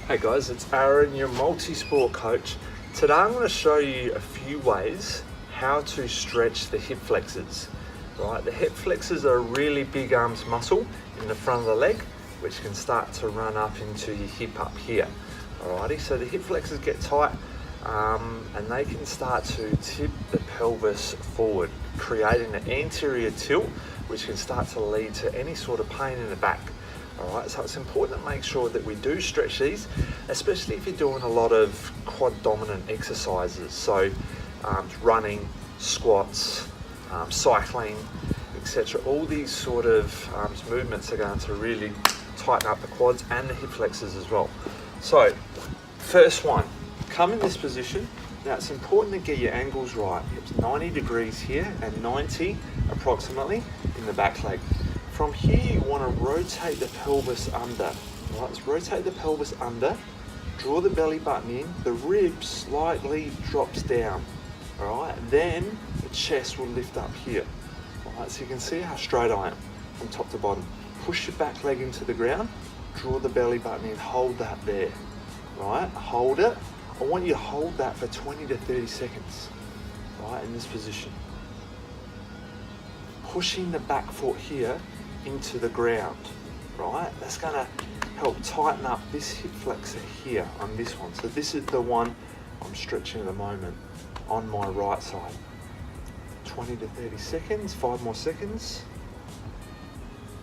Hey guys, it's Aaron, your multi-sport coach. Today I'm going to show you a few ways how to stretch the hip flexors. Right, the hip flexors are a really big arms muscle in the front of the leg, which can start to run up into your hip up here. Alrighty, so the hip flexors get tight and they can start to tip the pelvis forward, creating an anterior tilt, which can start to lead to any sort of pain in the back. Alright, so it's important to make sure that we do stretch these, especially if you're doing a lot of quad dominant exercises. So running, squats, cycling, etc. All these sort of movements are going to really tighten up the quads and the hip flexors as well. So first one, come in this position. Now it's important to get your angles right. It's 90 degrees here and 90 approximately in the back leg. From here, you want to rotate the pelvis under. Right, let's rotate the pelvis under, draw the belly button in, the rib slightly drops down. All right, then the chest will lift up here. All right, so you can see how straight I am from top to bottom. Push your back leg into the ground, draw the belly button in, hold that there. Right, hold it. I want you to hold that for 20 to 30 seconds, right, in this position. Pushing the back foot here into the ground, right? That's gonna help tighten up this hip flexor here on this one. So this is the one I'm stretching at the moment on my right side. 20 to 30 seconds, 5 more seconds.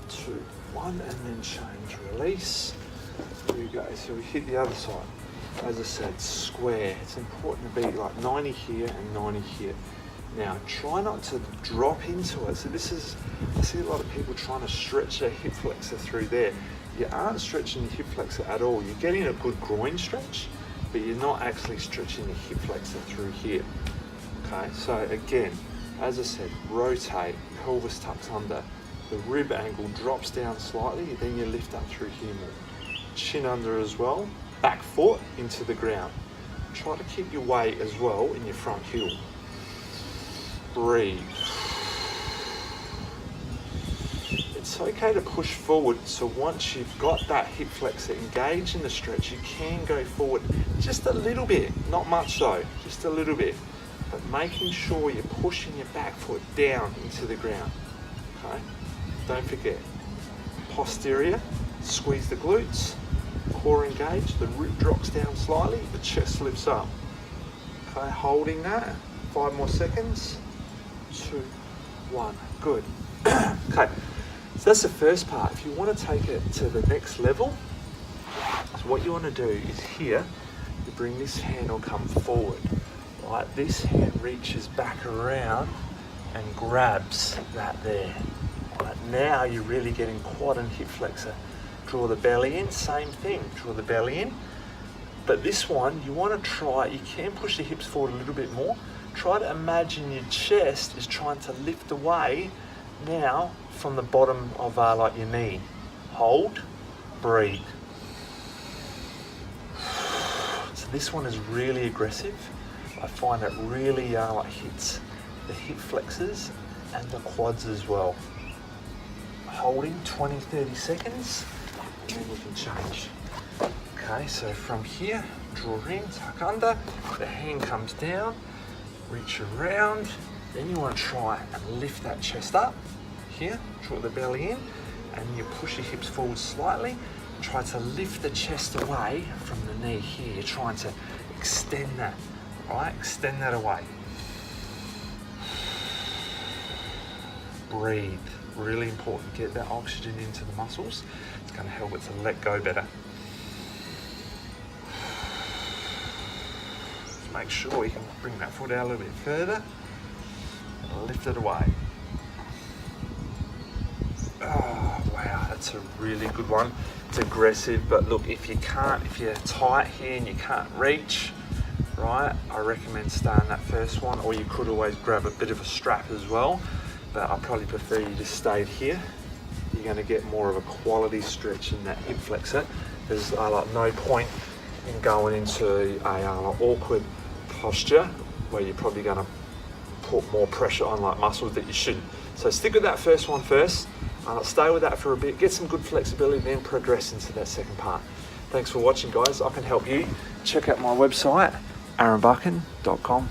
2, 1, and then change, release. Here we go, so we hit the other side. As I said, square. It's important to be like 90 here and 90 here. Now, try not to drop into it. So this is, I see a lot of people trying to stretch their hip flexor through there. You aren't stretching your hip flexor at all. You're getting a good groin stretch, but you're not actually stretching your hip flexor through here. Okay, so again, as I said, rotate, pelvis tucks under, the rib angle drops down slightly, then you lift up through here more. Chin under as well, back foot into the ground. Try to keep your weight as well in your front heel. Breathe. It's okay to push forward, so once you've got that hip flexor engaged in the stretch, you can go forward just a little bit, not much though, just a little bit, but making sure you're pushing your back foot down into the ground. Okay, don't forget, posterior, squeeze the glutes, core engaged, the rib drops down slightly, the chest lifts up. Okay, holding that, 5 more seconds. 2, 1, good. Okay, so that's the first part. If you want to take it to the next level, so what you want to do is here, you bring this hand or come forward, right? This hand reaches back around and grabs that there. Right, now you're really getting quad and hip flexor. Draw the belly in, same thing, draw the belly in. But this one, you want to try, you can push the hips forward a little bit more. Try to imagine your chest is trying to lift away now from the bottom of like your knee. Hold, breathe. So this one is really aggressive. I find it really like hits the hip flexors and the quads as well. Holding 20, 30 seconds, and then you can change. Okay, so from here, draw in, tuck under, the hand comes down, reach around, then you want to try and lift that chest up here, draw the belly in, and you push your hips forward slightly, try to lift the chest away from the knee here. You're trying to extend that, right? Extend that away. Breathe, really important. Get that oxygen into the muscles. It's going to help it to let go better. Make sure you can bring that foot out a little bit further and lift it away. Oh, wow, that's a really good one. It's aggressive, but look, if you're tight here and you can't reach, right, I recommend starting that first one, or you could always grab a bit of a strap as well, but I probably prefer you just stayed here. You're going to get more of a quality stretch in that hip flexor. There's like no point in going into a awkward posture where you're probably going to put more pressure on like muscles that you shouldn't. So stick with that first one first, stay with that for a bit, get some good flexibility, then progress into that second part. Thanks for watching, guys. I can help you. Check out my website, aaronbuchan.com.